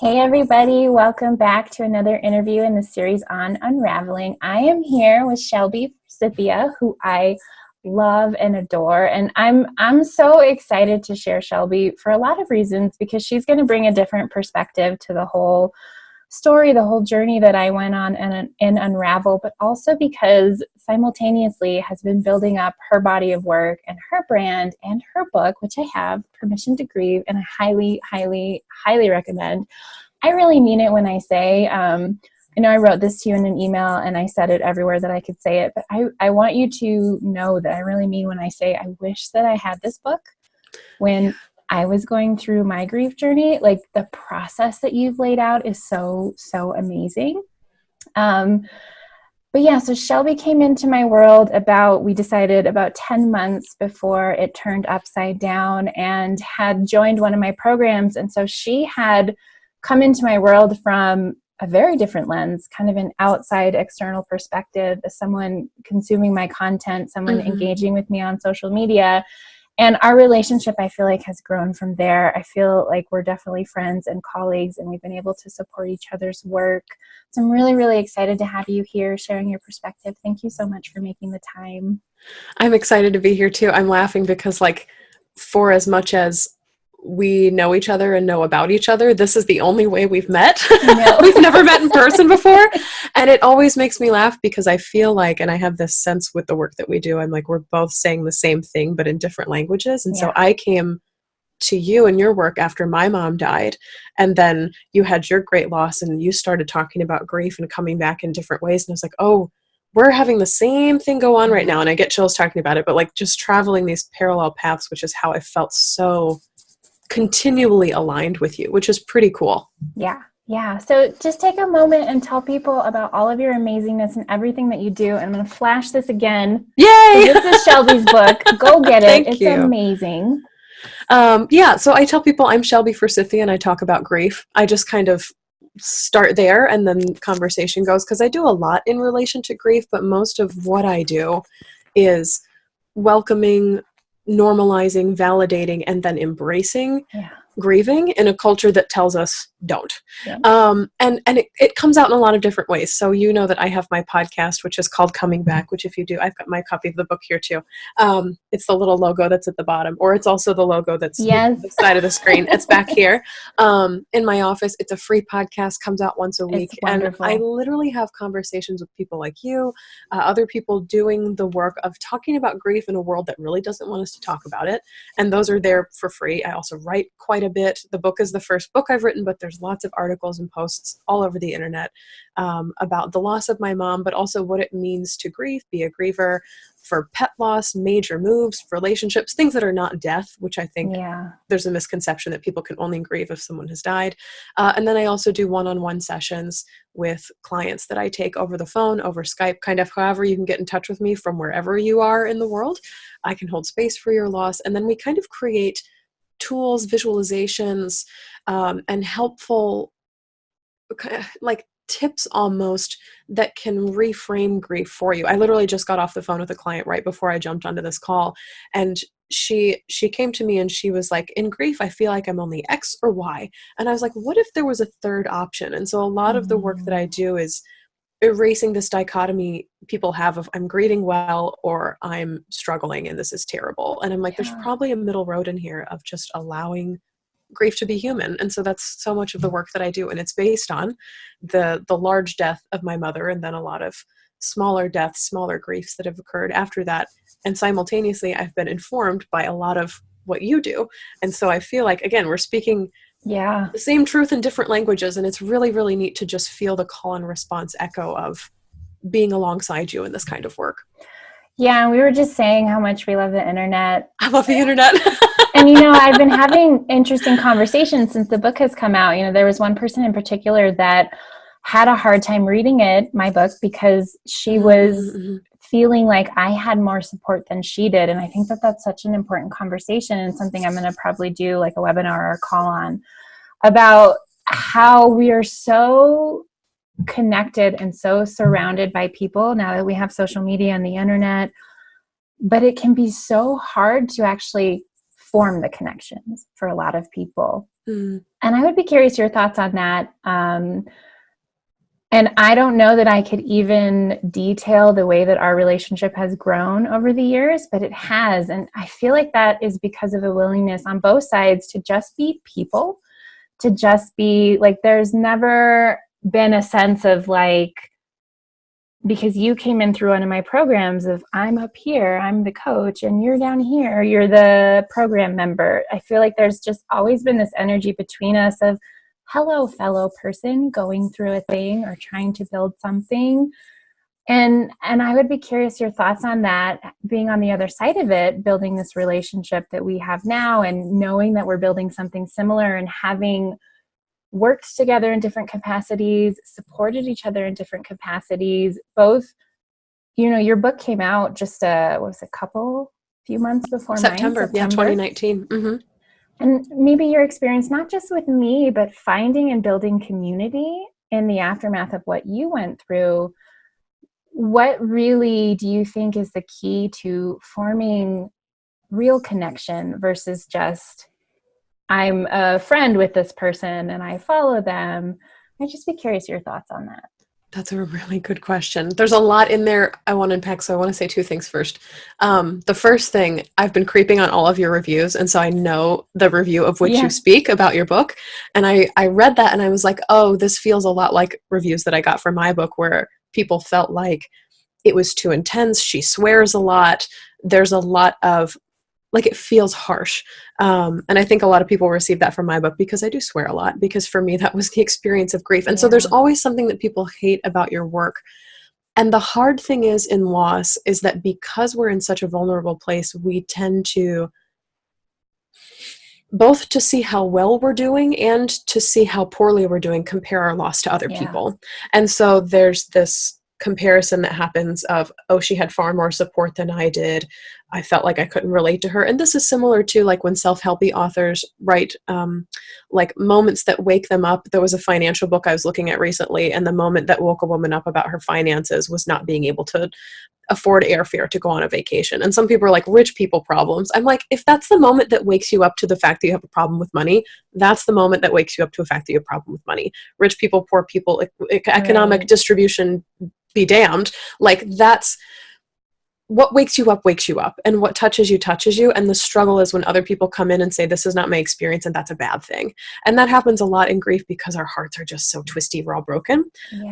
Hey everybody, welcome back to another interview in the series on Unraveling. I am here with Shelby Forsythia, who I love and adore, and I'm so excited to share Shelby for a lot of reasons because she's going to bring a different perspective to the whole story, the whole journey that I went on in Unravel, but also because simultaneously has been building up her body of work and her brand and her book, which I have, Permission to Grieve, and I highly, highly, highly recommend. I really mean it when I say, I know I wrote this to you in an email and I said it everywhere that I could say it, but I want you to know that I really mean when I say I wish that I had this book when I was going through my grief journey. Like, the process that you've laid out is so, so amazing. But yeah, so Shelby came into my world we decided about 10 months before it turned upside down, and had joined one of my programs. And so she had come into my world from a very different lens, kind of an outside external perspective, as someone consuming my content, someone engaging with me on social media. And our relationship, I feel like, has grown from there. I feel like we're definitely friends and colleagues, and we've been able to support each other's work. So I'm really, really excited to have you here sharing your perspective. Thank you so much for making the time. I'm excited to be here too. I'm laughing because, for as much as we know each other and know about each other, this is the only way we've met. We've never met in person before. And it always makes me laugh because I feel like, and I have this sense with the work that we do, I'm like, we're both saying the same thing, but in different languages. And so I came to you and your work after my mom died. And then you had your great loss and you started talking about grief and coming back in different ways. And I was like, oh, we're having the same thing go on right now. And I get chills talking about it, but just traveling these parallel paths, which is how I felt so continually aligned with you, which is pretty cool. Yeah. So just take a moment and tell people about all of your amazingness and everything that you do. I'm going to flash this again. Yay! So this is Shelby's book. Go get it. It's you. Amazing. So I tell people I'm Shelby Forsythia and I talk about grief. I just kind of start there and then conversation goes, because I do a lot in relation to grief, but most of what I do is welcoming, normalizing, validating, and then embracing grieving in a culture that tells us don't. And it comes out in a lot of different ways. So you know that I have my podcast, which is called Coming Back, which if you do, I've got my copy of the book here too. It's the little logo that's at the bottom, or it's also the logo that's on the side of the screen. It's back here in my office. It's a free podcast, comes out once a week. And I literally have conversations with people like you, other people doing the work of talking about grief in a world that really doesn't want us to talk about it. And those are there for free. I also write quite a bit. The book is the first book I've written, but there's lots of articles and posts all over the internet about the loss of my mom, but also what it means to grieve, be a griever, for pet loss, major moves, relationships, things that are not death, which I think there's a misconception that people can only grieve if someone has died. And then I also do one-on-one sessions with clients that I take over the phone, over Skype, kind of however you can get in touch with me from wherever you are in the world. I can hold space for your loss. And then we kind of create tools, visualizations, and helpful tips almost that can reframe grief for you. I literally just got off the phone with a client right before I jumped onto this call, and she came to me and she was like, in grief, I feel like I'm only X or Y. And I was like, what if there was a third option? And so a lot of the work that I do is erasing this dichotomy people have of I'm grieving well or I'm struggling and this is terrible. And I'm like, there's probably a middle road in here of just allowing grief to be human. And so that's so much of the work that I do. And it's based on the large death of my mother and then a lot of smaller deaths, smaller griefs that have occurred after that. And simultaneously, I've been informed by a lot of what you do. And so I feel like, again, we're speaking the same truth in different languages. And it's really, really neat to just feel the call and response echo of being alongside you in this kind of work. Yeah, we were just saying how much we love the internet. I love the internet. And, I've been having interesting conversations since the book has come out. There was one person in particular that had a hard time reading my book, because she was feeling like I had more support than she did. And I think that that's such an important conversation, and something I'm going to probably do like a webinar or a call on, about how we are so connected and so surrounded by people now that we have social media and the internet, but it can be so hard to actually form the connections for a lot of people. Mm. And I would be curious your thoughts on that. And I don't know that I could even detail the way that our relationship has grown over the years, but it has. And I feel like that is because of a willingness on both sides to just be people, to just be like, there's never been a sense of like, because you came in through one of my programs of I'm up here, I'm the coach, and you're down here, you're the program member. I feel like there's just always been this energy between us of, hello, fellow person going through a thing or trying to build something. And I would be curious your thoughts on that, being on the other side of it, building this relationship that we have now and knowing that we're building something similar and having worked together in different capacities, supported each other in different capacities. Both, you know, your book came out just few months before September. mine. Yeah, 2019. Mm-hmm. And maybe your experience, not just with me, but finding and building community in the aftermath of what you went through. What really do you think is the key to forming real connection versus just, I'm a friend with this person and I follow them? I'd just be curious your thoughts on that. That's a really good question. There's a lot in there I want to unpack, so I want to say two things first. The first thing, I've been creeping on all of your reviews, and so I know the review of which you speak about your book, and I read that and I was like, oh, this feels a lot like reviews that I got for my book where people felt like it was too intense, she swears a lot, there's a lot of, like, it feels harsh. And I think a lot of people receive that from my book because I do swear a lot, because for me, that was the experience of grief. And so there's always something that people hate about your work. And the hard thing is in loss is that because we're in such a vulnerable place, we tend to both to see how well we're doing and to see how poorly we're doing, compare our loss to other people. And so there's this comparison that happens of, oh, she had far more support than I did. I felt like I couldn't relate to her. And this is similar to like when self-helpy authors write like moments that wake them up. There was a financial book I was looking at recently, and the moment that woke a woman up about her finances was not being able to afford airfare to go on a vacation. And some people are like, rich people problems. I'm like, if that's the moment that wakes you up to the fact that you have a problem with money, that's the moment that wakes you up to a fact that you have a problem with money. Rich people, poor people, economic distribution be damned. Like, that's what wakes you up, and what touches you. And the struggle is when other people come in and say, this is not my experience, and that's a bad thing. And that happens a lot in grief because our hearts are just so twisty, we're all broken.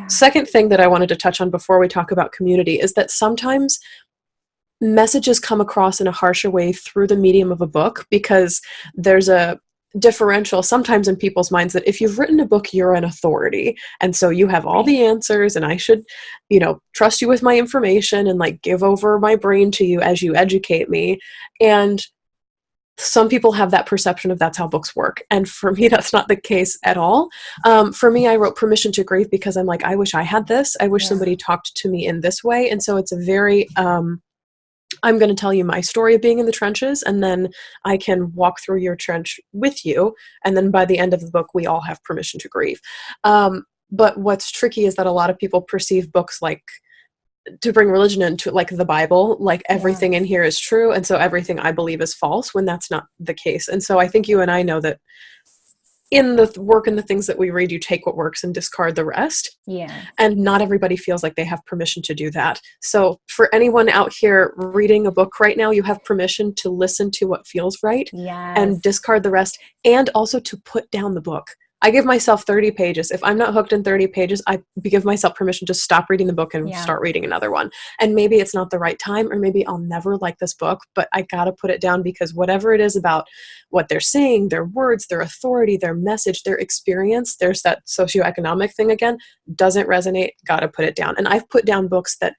Second thing that I wanted to touch on before we talk about community is that sometimes messages come across in a harsher way through the medium of a book, because there's a differential sometimes in people's minds that if you've written a book, you're an authority, and so you have all the answers, and I should, you know, trust you with my information and like give over my brain to you as you educate me. And some people have that perception of that's how books work, and for me that's not the case at all. For me, I wrote Permission to Grieve because I'm like, I wish I had this. I wish somebody talked to me in this way. And so it's a very I'm going to tell you my story of being in the trenches, and then I can walk through your trench with you. And then by the end of the book, we all have permission to grieve. But what's tricky is that a lot of people perceive books like, to bring religion into like the Bible, like everything in here is true, and so everything I believe is false, when that's not the case. And so I think you and I know that in the work and the things that we read, you take what works and discard the rest. And not everybody feels like they have permission to do that. So for anyone out here reading a book right now, you have permission to listen to what feels right and discard the rest, and also to put down the book. I give myself 30 pages. If I'm not hooked in 30 pages, I give myself permission to stop reading the book and start reading another one. And maybe it's not the right time, or maybe I'll never like this book, but I got to put it down, because whatever it is about what they're saying, their words, their authority, their message, their experience, there's that socioeconomic thing again, doesn't resonate, got to put it down. And I've put down books that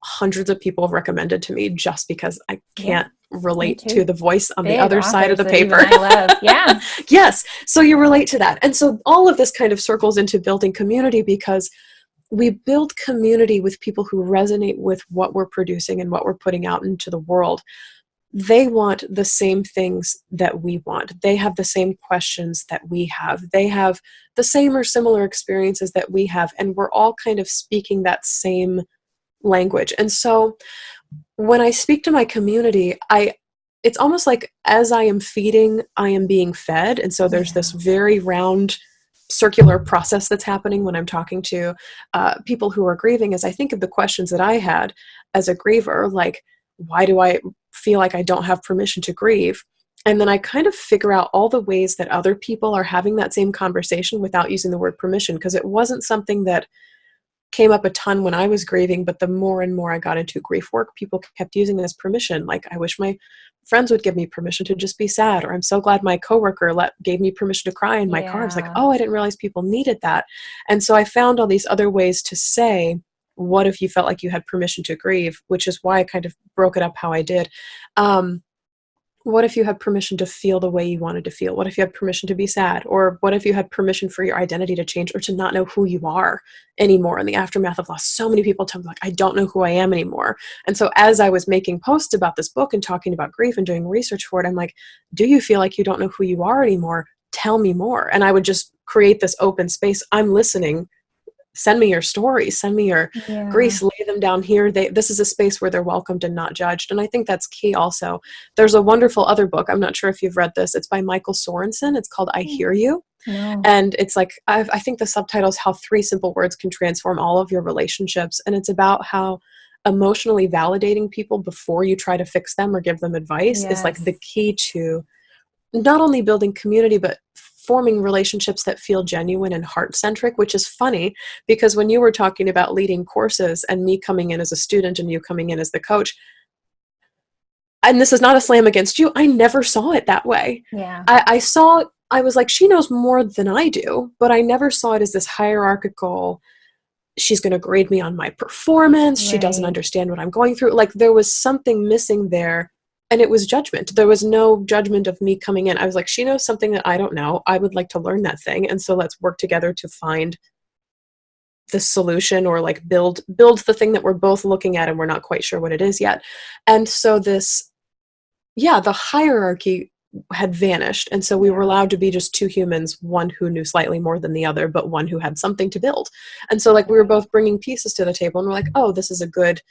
hundreds of people have recommended to me just because I can't relate to the voice on the other side of the paper. I love. Yes. So you relate to that. And so all of this kind of circles into building community, because we build community with people who resonate with what we're producing and what we're putting out into the world. They want the same things that we want. They have the same questions that we have. They have the same or similar experiences that we have. And we're all kind of speaking that same language. And so when I speak to my community, it's almost like as I am feeding, I am being fed. And so there's this very round circular process that's happening when I'm talking to people who are grieving. As I think of the questions that I had as a griever, like, why do I feel like I don't have permission to grieve? And then I kind of figure out all the ways that other people are having that same conversation without using the word permission, because it wasn't something that came up a ton when I was grieving, but the more and more I got into grief work, people kept using this permission. Like, I wish my friends would give me permission to just be sad, or I'm so glad my coworker gave me permission to cry in my car. I was like, oh, I didn't realize people needed that. And so I found all these other ways to say, what if you felt like you had permission to grieve, which is why I kind of broke it up how I did. What if you had permission to feel the way you wanted to feel? What if you had permission to be sad? Or what if you had permission for your identity to change, or to not know who you are anymore in the aftermath of loss? So many people tell me, like, I don't know who I am anymore. And so as I was making posts about this book and talking about grief and doing research for it, I'm like, do you feel like you don't know who you are anymore? Tell me more. And I would just create this open space. I'm listening. Send me your stories, send me your griefs, lay them down here. This is a space where they're welcomed and not judged. And I think that's key also. There's a wonderful other book. I'm not sure if you've read this. It's by Michael Sorensen. It's called I Hear You. No. And it's like, I think the subtitle is How 3 Simple Words Can Transform All of Your Relationships. And it's about how emotionally validating people before you try to fix them or give them advice is like the key to not only building community, but forming relationships that feel genuine and heart-centric, which is funny because when you were talking about leading courses and me coming in as a student and you coming in as the coach, and this is not a slam against you, I never saw it that way. Yeah. I was like, she knows more than I do, but I never saw it as this hierarchical, she's going to grade me on my performance. She doesn't understand what I'm going through. Like, there was something missing there. And it was judgment. There was no judgment of me coming in. I was like, she knows something that I don't know. I would like to learn that thing. And so let's work together to find the solution, or like build the thing that we're both looking at and we're not quite sure what it is yet. And so the hierarchy had vanished. And so we were allowed to be just two humans, one who knew slightly more than the other, but one who had something to build. And so like we were both bringing pieces to the table and we're like, oh, this is a good,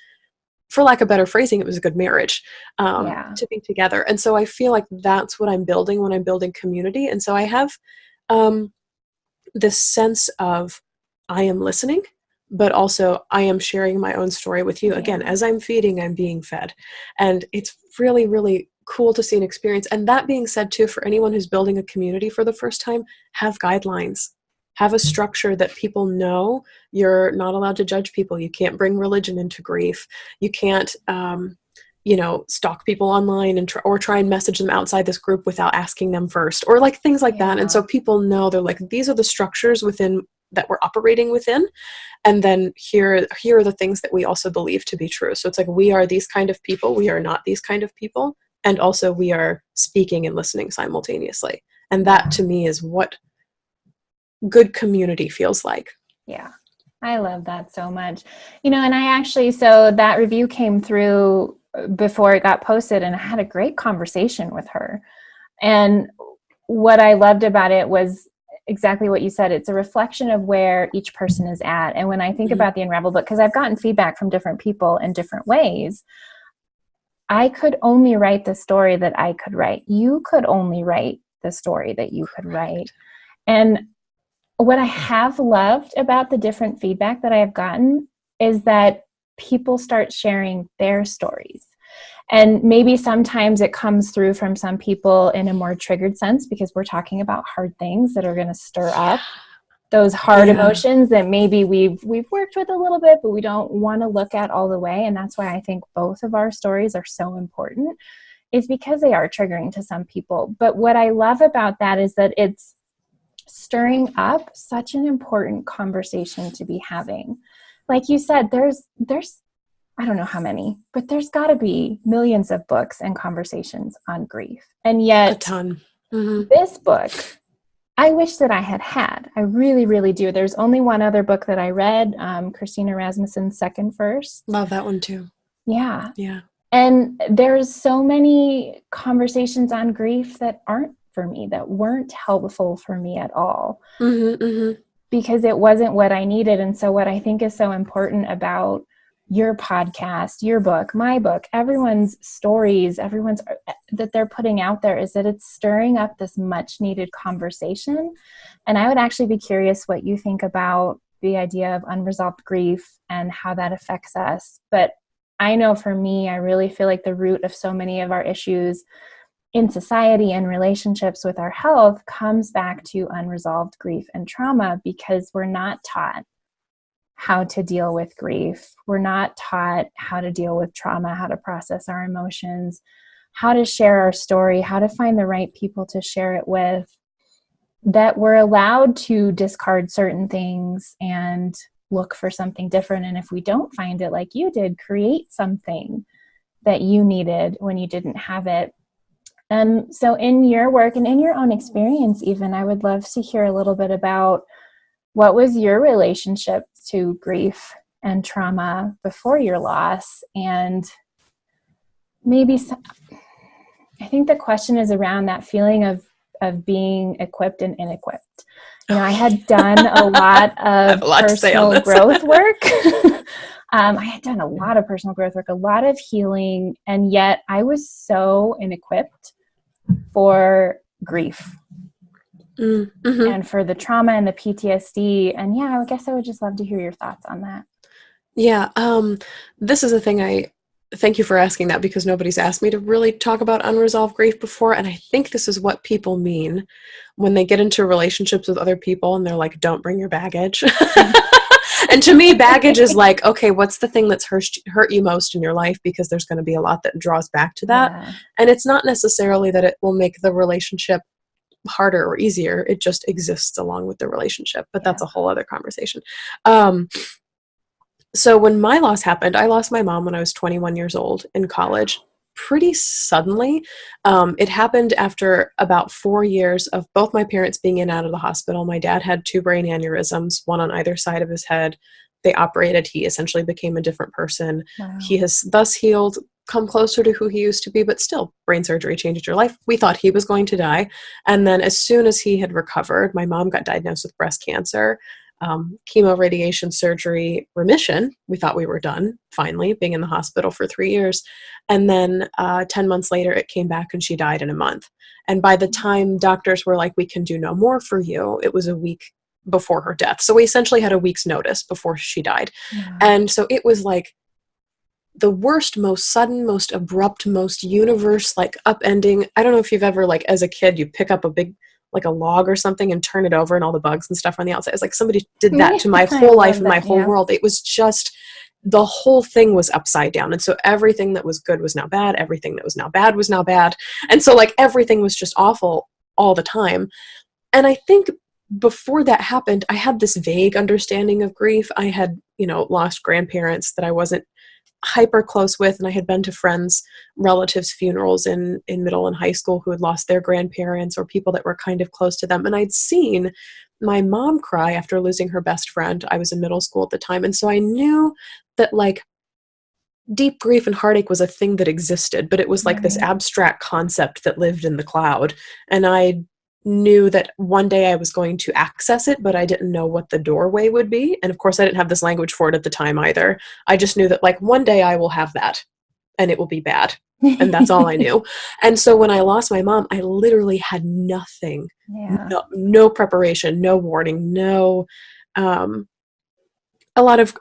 for lack of better phrasing, it was a good marriage to be together. And so I feel like that's what I'm building when I'm building community. And so I have this sense of I am listening, but also I am sharing my own story with you. Again, as I'm feeding, I'm being fed. And it's really, really cool to see an experience. And that being said too, for anyone who's building a community for the first time, have guidelines. Have a structure that people know. You're not allowed to judge people. You can't bring religion into grief. You can't, stalk people online and try and message them outside this group without asking them first, or like things like that. And so people know, they're like, these are the structures within that we're operating within. And then here are the things that we also believe to be true. So it's like, we are these kind of people. We are not these kind of people. And also we are speaking and listening simultaneously. And that to me is what good community feels like. Yeah. I love that so much. And I actually, so that review came through before it got posted and I had a great conversation with her. And what I loved about it was exactly what you said. It's a reflection of where each person is at. And when I think about the Unravel book, because I've gotten feedback from different people in different ways, I could only write the story that I could write. You could only write the story that you could write. And what I have loved about the different feedback that I have gotten is that people start sharing their stories. And maybe sometimes it comes through from some people in a more triggered sense because we're talking about hard things that are going to stir up those hard emotions that maybe we've worked with a little bit, but we don't want to look at all the way. And that's why I think both of our stories are so important, is because they are triggering to some people. But what I love about that is that it's stirring up such an important conversation to be having. Like you said, there's I don't know how many, but there's got to be millions of books and conversations on grief. And yet a ton. This book, I wish that I had. I really, really do. There's only one other book that I read, Christina Rasmussen's Second First. Love that one too. Yeah. Yeah. And there's so many conversations on grief that aren't for me, that weren't helpful for me at all, because it wasn't what I needed. And so what I think is so important about your podcast, your book, my book, everyone's stories, everyone's that they're putting out there, is that it's stirring up this much needed conversation. And I would actually be curious what you think about the idea of unresolved grief and how that affects us. But I know for me, I really feel like the root of so many of our issues in society and relationships with our health comes back to unresolved grief and trauma, because we're not taught how to deal with grief. We're not taught how to deal with trauma, how to process our emotions, how to share our story, how to find the right people to share it with, that we're allowed to discard certain things and look for something different. And if we don't find it, like you did, create something that you needed when you didn't have it. So in your work and in your own experience, even, I would love to hear a little bit about what was your relationship to grief and trauma before your loss. And maybe I think the question is around that feeling of being equipped and unequipped. You know, I had done a lot of personal growth work. I had done a lot of personal growth work, a lot of healing, and yet I was so inequipped for grief. Mm-hmm. And for the trauma and the PTSD. And yeah, I guess I would just love to hear your thoughts on that. Yeah. This is a thing thank you for asking that, because nobody's asked me to really talk about unresolved grief before. And I think this is what people mean when they get into relationships with other people and they're like, don't bring your baggage. And to me, baggage is like, okay, what's the thing that's hurt you most in your life? Because there's going to be a lot that draws back to that. Yeah. And it's not necessarily that it will make the relationship harder or easier. It just exists along with the relationship, but that's a whole other conversation. So when my loss happened, I lost my mom when I was 21 years old in college, pretty suddenly. It happened after about 4 years of both my parents being in and out of the hospital. My dad had 2 brain aneurysms, one on either side of his head. They operated. He essentially became a different person. Wow. He has thus healed, come closer to who he used to be, but still, brain surgery changes your life. We thought he was going to die. And then as soon as he had recovered, my mom got diagnosed with breast cancer, chemo, radiation, surgery, remission. We thought we were done, finally, being in the hospital for 3 years. And then 10 months later, it came back and she died in a month. And by the time doctors were like, we can do no more for you, it was a week before her death. So we essentially had a week's notice before she died. Yeah. And so it was like the worst, most sudden, most abrupt, most universe, like upending. I don't know if you've ever, like as a kid, you pick up a big, like a log or something and turn it over and all the bugs and stuff on the outside. It's like somebody did that to my whole life and my whole world. It was just, the whole thing was upside down. And so everything that was good was now bad. Everything that was now bad was now bad. And so like everything was just awful all the time. And I think before that happened, I had this vague understanding of grief. I had, lost grandparents that I wasn't hyper close with, and I had been to friends, relatives' funerals in middle and high school who had lost their grandparents or people that were kind of close to them. And I'd seen my mom cry after losing her best friend. I was in middle school at the time. And so I knew that like deep grief and heartache was a thing that existed, but it was like this abstract concept that lived in the cloud. And I knew that one day I was going to access it, but I didn't know what the doorway would be. And of course I didn't have this language for it at the time either. I just knew that like one day I will have that and it will be bad. And that's all I knew. And so when I lost my mom, I literally had nothing, no preparation, no warning, no, a lot of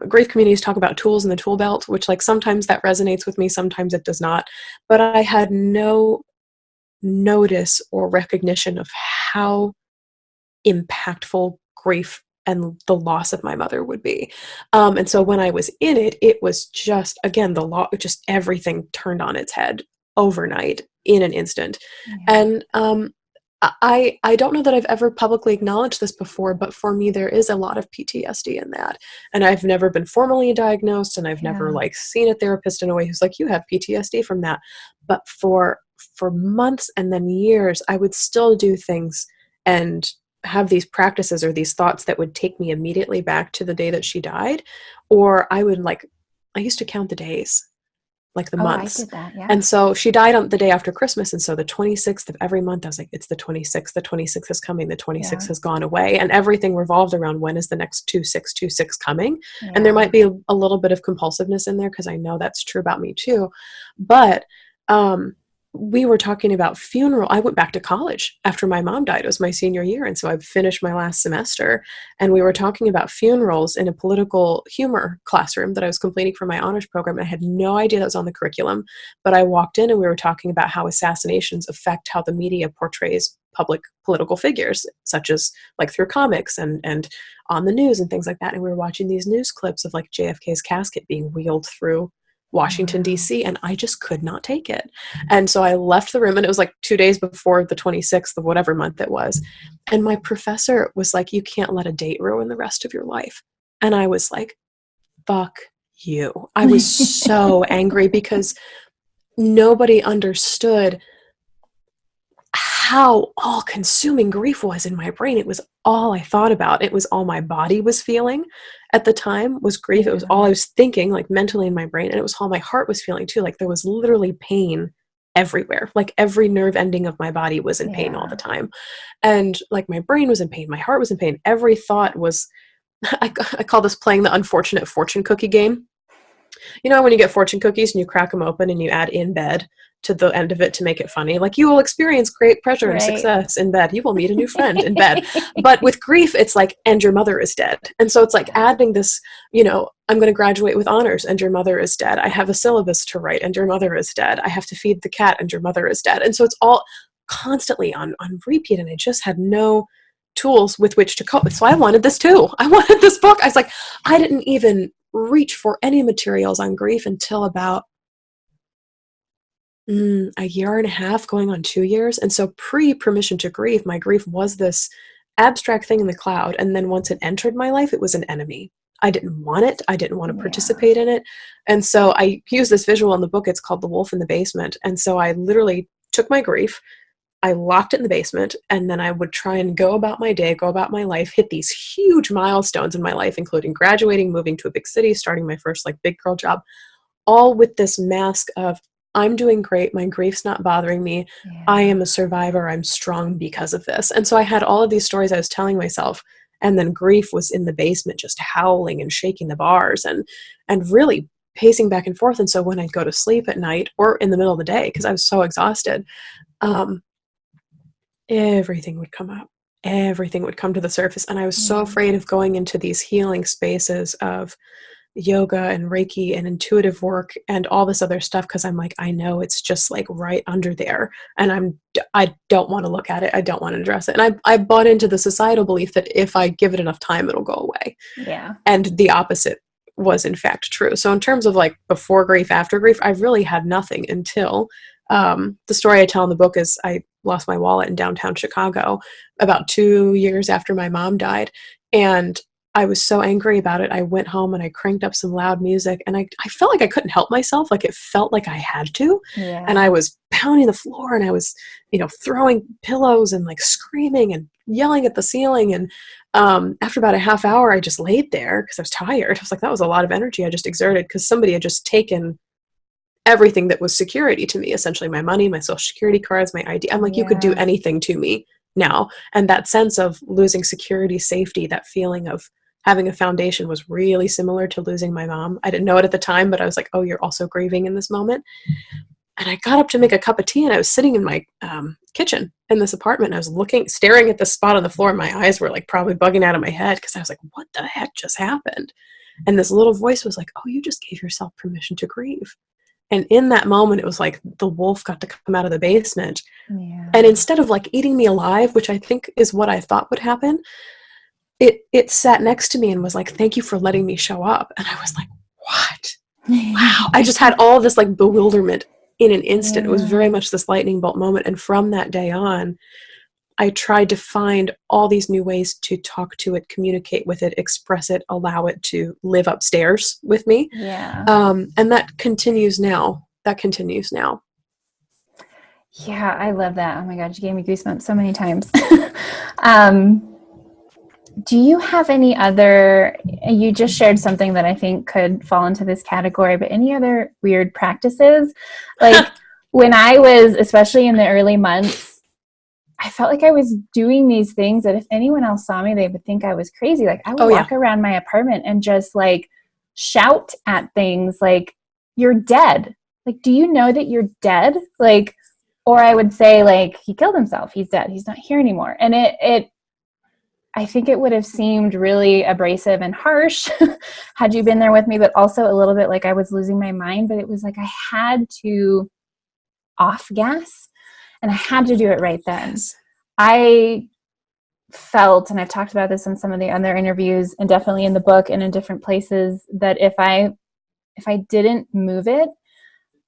grief communities talk about tools in the tool belt, which like sometimes that resonates with me, sometimes it does not. But I had no notice or recognition of how impactful grief and the loss of my mother would be. And so when I was in it, it was just, again, just everything turned on its head overnight in an instant. Yeah. And I don't know that I've ever publicly acknowledged this before, but for me, there is a lot of PTSD in that. And I've never been formally diagnosed, and I've never like seen a therapist in a way who's like, you have PTSD from that. But for months and then years, I would still do things and have these practices or these thoughts that would take me immediately back to the day that she died. Or I used to count the days. like the Oh, I months. did that. Yeah. And so she died on the day after Christmas. And so the 26th of every month, I was like, it's the 26th. The 26th is coming. The 26th has gone away. And everything revolved around when is the next 2626 coming. And there might be a little bit of compulsiveness in there because I know that's true about me too. But we were talking about funeral. I went back to college after my mom died. It was my senior year. And so I finished my last semester. And we were talking about funerals in a political humor classroom that I was completing for my honors program. And I had no idea that was on the curriculum. But I walked in and we were talking about how assassinations affect how the media portrays public political figures, such as like through comics and on the news and things like that. And we were watching these news clips of like JFK's casket being wheeled through Washington, D.C., and I just could not take it. And so I left the room, and it was like 2 days before the 26th of whatever month it was. And my professor was like, you can't let a date ruin the rest of your life. And I was like, fuck you. I was so angry because nobody understood how all-consuming grief was in my brain. It was all I thought about. It was all my body was feeling at the time was grief. It was all I was thinking, like mentally in my brain, and it was all my heart was feeling too. Like there was literally pain everywhere. Like every nerve ending of my body was in pain all the time. And like my brain was in pain. My heart was in pain. Every thought was, I call this playing the unfortunate fortune cookie game. You know, when you get fortune cookies and you crack them open and you add in bed to the end of it to make it funny, like you will experience great pleasure and success in bed. You will meet a new friend in bed. But with grief, it's like, and your mother is dead. And so it's like adding this, you know, I'm going to graduate with honors and your mother is dead. I have a syllabus to write and your mother is dead. I have to feed the cat and your mother is dead. And so it's all constantly on repeat. And I just had no tools with which to cope. So I wanted this too. I wanted this book. I was like, I didn't even reach for any materials on grief until about a year and a half, going on 2 years. And so pre-permission to grieve, my grief was this abstract thing in the cloud. And then once it entered my life, it was an enemy. I didn't want it. I didn't want to participate in it. And so I use this visual in the book. It's called The Wolf in the Basement. And so I literally took my grief, I locked it in the basement, and then I would try and go about my day, go about my life, hit these huge milestones in my life, including graduating, moving to a big city, starting my first like big girl job, all with this mask of, I'm doing great. My grief's not bothering me. I am a survivor. I'm strong because of this. And so I had all of these stories I was telling myself. And then grief was in the basement, just howling and shaking the bars and really pacing back and forth. And so when I'd go to sleep at night or in the middle of the day, because I was so exhausted, everything would come up. Everything would come to the surface. And I was so afraid of going into these healing spaces of yoga and Reiki and intuitive work and all this other stuff, because I'm like, I know it's just like right under there, and I don't want to look at it. I don't want to address it. And I bought into the societal belief that if I give it enough time, it'll go away. And the opposite was in fact true. So in terms of like before grief, after grief, I really had nothing until the story I tell in the book is I lost my wallet in downtown Chicago about 2 years after my mom died. And I was so angry about it. I went home and I cranked up some loud music, and I felt like I couldn't help myself. Like it felt like I had to. And I was pounding the floor, and I was, you know, throwing pillows and like screaming and yelling at the ceiling. And after about a half hour, I just laid there because I was tired. I was like, that was a lot of energy I just exerted because somebody had just taken everything that was security to me, essentially my money, my social security cards, my ID. I'm like, you could do anything to me now. And that sense of losing security, safety, that feeling of having a foundation was really similar to losing my mom. I didn't know it at the time, but I was like, oh, you're also grieving in this moment. And I got up to make a cup of tea, and I was sitting in my kitchen in this apartment. And I was staring at the spot on the floor. And my eyes were like probably bugging out of my head because I was like, what the heck just happened? And this little voice was like, oh, you just gave yourself permission to grieve. And in that moment, it was like the wolf got to come out of the basement. And instead of like eating me alive, which I think is what I thought would happen, it sat next to me and was like, thank you for letting me show up. And I was like, what? Wow. I just had all this like bewilderment in an instant. It was very much this lightning bolt moment. And from that day on, I tried to find all these new ways to talk to it, communicate with it, express it, allow it to live upstairs with me. And that continues now. Yeah, I love that. Oh my God, you gave me goosebumps so many times. Do you have any other you just shared something that I think could fall into this category, but any other weird practices? Like when I was, especially in the early months, I felt like I was doing these things that if anyone else saw me, they would think I was crazy. Like I would walk around my apartment and just like shout at things like, "You're dead." Like, do you know that you're dead? Like, or I would say like, "He killed himself. He's dead. He's not here anymore." And I think it would have seemed really abrasive and harsh had you been there with me, but also a little bit like I was losing my mind. But it was like I had to off gas and I had to do it right then. Yes. I felt, and I've talked about this in some of the other interviews and definitely in the book and in different places, that if I didn't move it,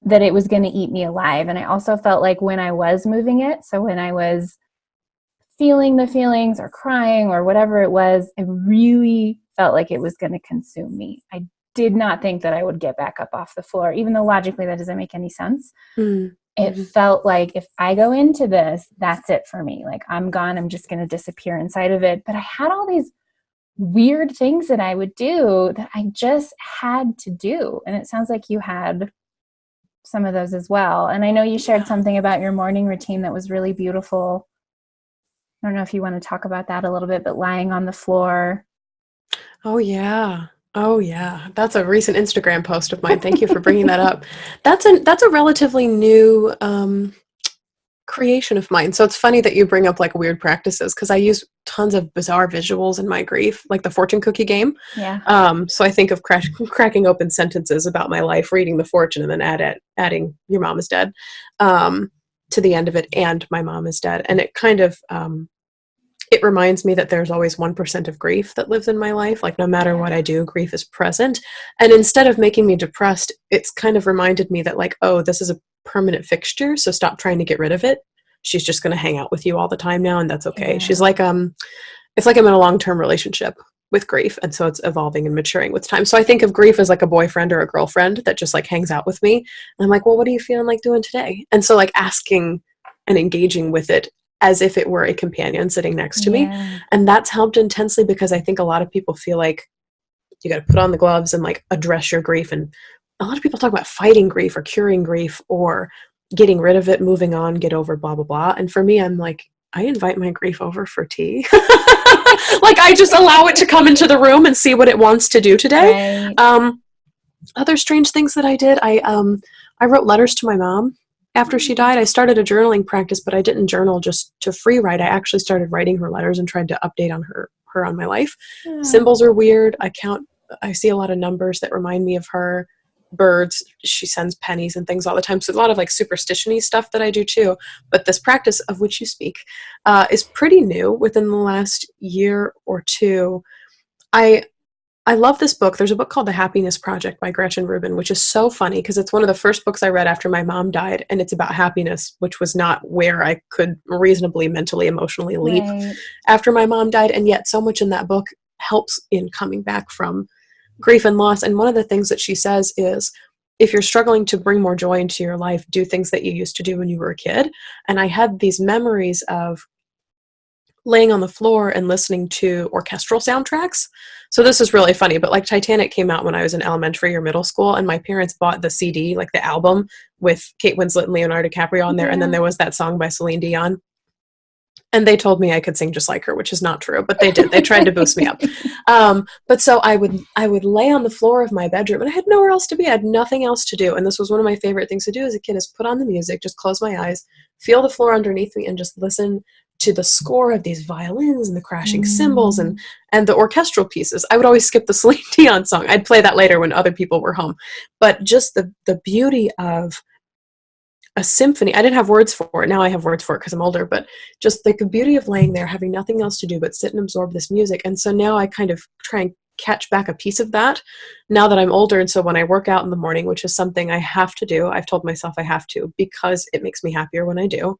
that it was going to eat me alive. And I also felt like when I was moving it, so when I was feeling the feelings or crying or whatever it was, I really felt like it was going to consume me. I did not think that I would get back up off the floor, even though logically that doesn't make any sense. It felt like if I go into this, that's it for me. Like I'm gone. I'm just going to disappear inside of it. But I had all these weird things that I would do that I just had to do. And it sounds like you had some of those as well. And I know you shared something about your morning routine that was really beautiful. I don't know if you want to talk about that a little bit, but lying on the floor. Oh, yeah. Oh, yeah. That's a recent Instagram post of mine. Thank you for bringing that up. That's a relatively new creation of mine. So it's funny that you bring up like weird practices because I use tons of bizarre visuals in my grief, like the fortune cookie game. Yeah. So I think of cracking open sentences about my life, reading the fortune, and then adding "your mom is dead" to the end of it, and "my mom is dead," and it kind of it reminds me that there's always 1% of grief that lives in my life. Like no matter what I do, grief is present. And instead of making me depressed, it's kind of reminded me that like, oh, this is a permanent fixture. So stop trying to get rid of it. She's just going to hang out with you all the time now. And that's okay. Yeah. She's like, it's like I'm in a long-term relationship with grief. And so it's evolving and maturing with time. So I think of grief as like a boyfriend or a girlfriend that just like hangs out with me. And I'm like, well, what are you feeling like doing today? And so like asking and engaging with it as if it were a companion sitting next to me. And that's helped intensely because I think a lot of people feel like you got to put on the gloves and like address your grief. And a lot of people talk about fighting grief or curing grief or getting rid of it, moving on, get over, blah, blah, blah. And for me, I'm like, I invite my grief over for tea. Like I just allow it to come into the room and see what it wants to do today. Right. Other strange things that I did, I wrote letters to my mom. After she died, I started a journaling practice, but I didn't journal just to free write. I actually started writing her letters and tried to update on her on my life. Yeah. Symbols are weird. I see a lot of numbers that remind me of her. Birds, she sends pennies and things all the time. So a lot of like superstition-y stuff that I do too. But this practice of which you speak is pretty new within the last year or two. I love this book. There's a book called The Happiness Project by Gretchen Rubin, which is so funny because it's one of the first books I read after my mom died, and it's about happiness, which was not where I could reasonably, mentally, emotionally leap after my mom died. And yet so much in that book helps in coming back from grief and loss. And one of the things that she says is, if you're struggling to bring more joy into your life, do things that you used to do when you were a kid. And I had these memories of laying on the floor and listening to orchestral soundtracks. So this is really funny, but like Titanic came out when I was in elementary or middle school, and my parents bought the CD, like the album with Kate Winslet and Leonardo DiCaprio on there. Yeah. And then there was that song by Celine Dion. And they told me I could sing just like her, which is not true, but they did. They tried to boost me up. But so I would lay on the floor of my bedroom, and I had nowhere else to be. I had nothing else to do. And this was one of my favorite things to do as a kid, is put on the music, just close my eyes, feel the floor underneath me, and just listen to the score of these violins and the crashing cymbals and the orchestral pieces. I would always skip the Celine Dion song. I'd play that later when other people were home. But just the beauty of a symphony. I didn't have words for it. Now I have words for it because I'm older, but just like the beauty of laying there, having nothing else to do but sit and absorb this music. And so now I kind of try and catch back a piece of that now that I'm older. And so when I work out in the morning, which is something I have to do, I've told myself I have to because it makes me happier when I do.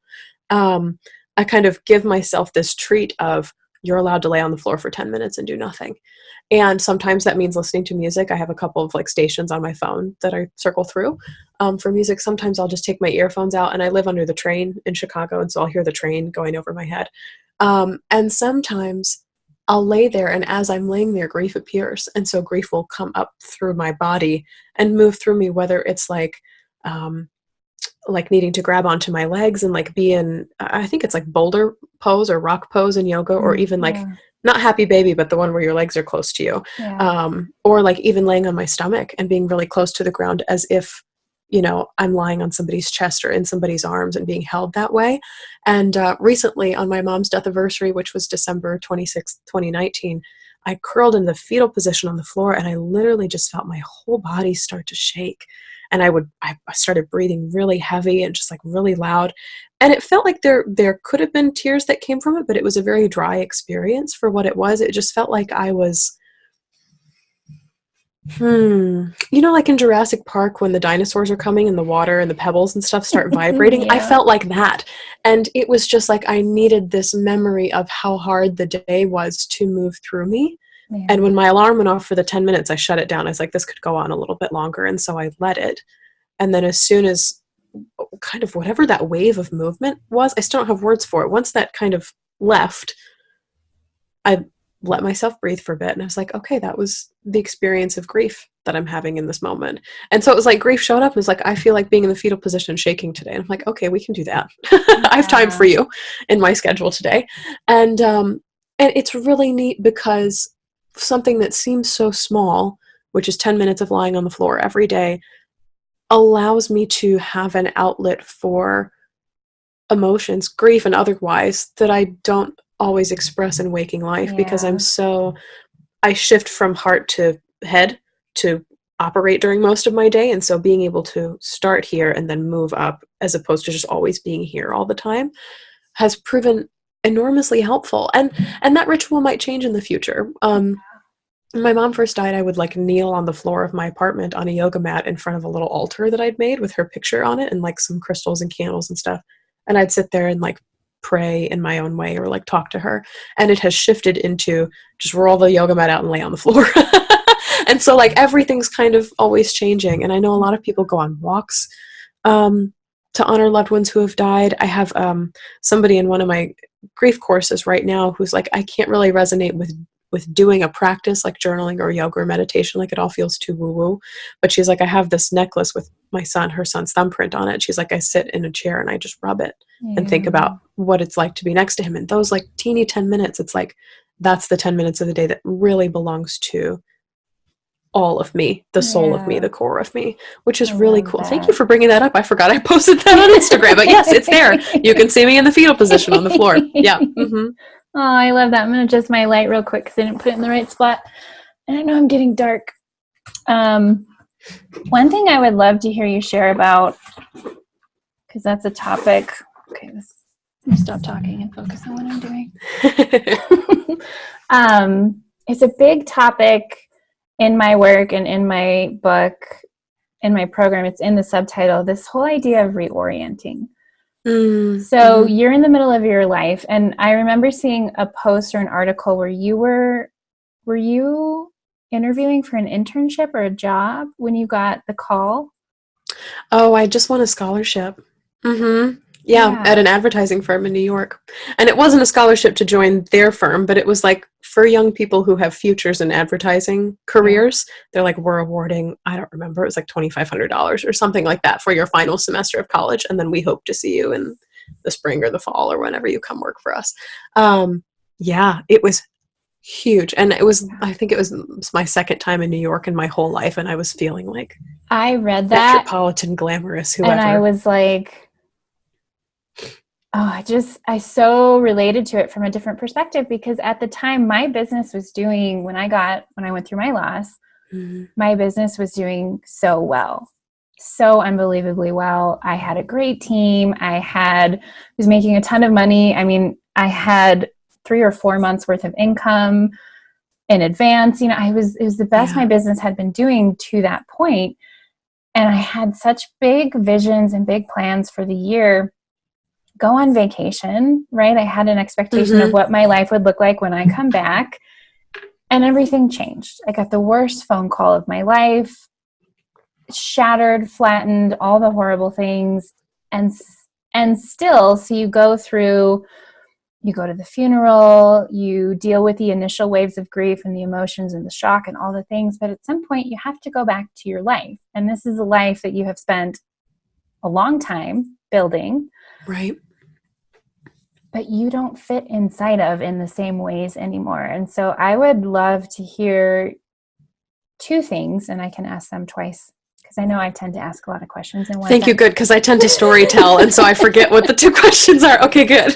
I kind of give myself this treat of, you're allowed to lay on the floor for 10 minutes and do nothing. And sometimes that means listening to music. I have a couple of like stations on my phone that I circle through for music. Sometimes I'll just take my earphones out, and I live under the train in Chicago, and so I'll hear the train going over my head. And sometimes I'll lay there, and as I'm laying there, grief appears. And so grief will come up through my body and move through me, whether it's like needing to grab onto my legs and like be in, I think it's like boulder pose or rock pose in yoga, or even like Yeah. not happy baby, but the one where your legs are close to you. Yeah. Or like even laying on my stomach and being really close to the ground as if, I'm lying on somebody's chest or in somebody's arms and being held that way. And recently on my mom's death anniversary, which was December 26th, 2019, I curled in the fetal position on the floor, and I literally just felt my whole body start to shake. And I started breathing really heavy and just like really loud. And it felt like there could have been tears that came from it, but it was a very dry experience for what it was. It just felt like I was, like in Jurassic Park when the dinosaurs are coming and the water and the pebbles and stuff start vibrating. Yeah. I felt like that. And it was just like I needed this memory of how hard the day was to move through me. Yeah. And when my alarm went off for the 10 minutes, I shut it down. I was like, this could go on a little bit longer. And so I let it. And then as soon as kind of whatever that wave of movement was, I still don't have words for it. Once that kind of left, I let myself breathe for a bit. And I was like, okay, that was the experience of grief that I'm having in this moment. And so it was like grief showed up and was like, I feel like being in the fetal position and shaking today. And I'm like, okay, we can do that. I have time for you in my schedule today. And it's really neat because something that seems so small, which is 10 minutes of lying on the floor every day, allows me to have an outlet for emotions, grief and otherwise, that I don't always express in waking life because I shift from heart to head to operate during most of my day. And so being able to start here and then move up as opposed to just always being here all the time has proven enormously helpful. And that ritual might change in the future. When my mom first died, I would like kneel on the floor of my apartment on a yoga mat in front of a little altar that I'd made with her picture on it and like some crystals and candles and stuff. And I'd sit there and like pray in my own way or like talk to her. And it has shifted into just roll the yoga mat out and lay on the floor. And so like everything's kind of always changing. And I know a lot of people go on walks to honor loved ones who have died. I have somebody in one of my grief courses right now who's like, I can't really resonate with doing a practice like journaling or yoga or meditation. Like it all feels too woo-woo. But she's like, I have this necklace with her son's thumbprint on it. She's like, I sit in a chair and I just rub it and think about what it's like to be next to him. And those like teeny 10 minutes, it's like, that's the 10 minutes of the day that really belongs to all of me, the soul of me, the core of me, which is really cool. That. Thank you for bringing that up. I forgot I posted that on Instagram, but yes, it's there. You can see me in the fetal position on the floor. Yeah. Mm-hmm. Oh, I love that. I'm going to adjust my light real quick because I didn't put it in the right spot. And I know I'm getting dark. One thing I would love to hear you share about, because that's a topic. Okay, let me stop talking and focus on what I'm doing. It's a big topic in my work and in my book, in my program. It's in the subtitle, this whole idea of reorienting. So you're in the middle of your life, and I remember seeing a post or an article where you were you interviewing for an internship or a job when you got the call? Oh, I just won a scholarship. Yeah, at an advertising firm in New York. And it wasn't a scholarship to join their firm, but it was like for young people who have futures in advertising careers. They're like, we're awarding, I don't remember, it was like $2,500 or something like that for your final semester of college. And then we hope to see you in the spring or the fall or whenever you come work for us. Yeah, it was huge. And I think it was my second time in New York in my whole life. And I was feeling like I read that metropolitan glamorous, whoever. And I was like, I so related to it from a different perspective, because at the time my business was doing, when I went through my loss, my business was doing so well, so unbelievably well. I had a great team. Was making a ton of money. I mean, I had 3 or 4 months worth of income in advance. It was the best my business had been doing to that point. And I had such big visions and big plans for the year. Go on vacation, right? I had an expectation of what my life would look like when I come back, and everything changed. I got the worst phone call of my life, shattered, flattened, all the horrible things. And still, so you go through you go to the funeral, you deal with the initial waves of grief and the emotions and the shock and all the things. But at some point, you have to go back to your life. And this is a life that you have spent a long time building. Right. But you don't fit inside of in the same ways anymore. And so I would love to hear two things, and I can ask them twice because I know I tend to ask a lot of questions in one Thank you, good, because I tend to story tell, and so I forget what the two questions are. Okay, good.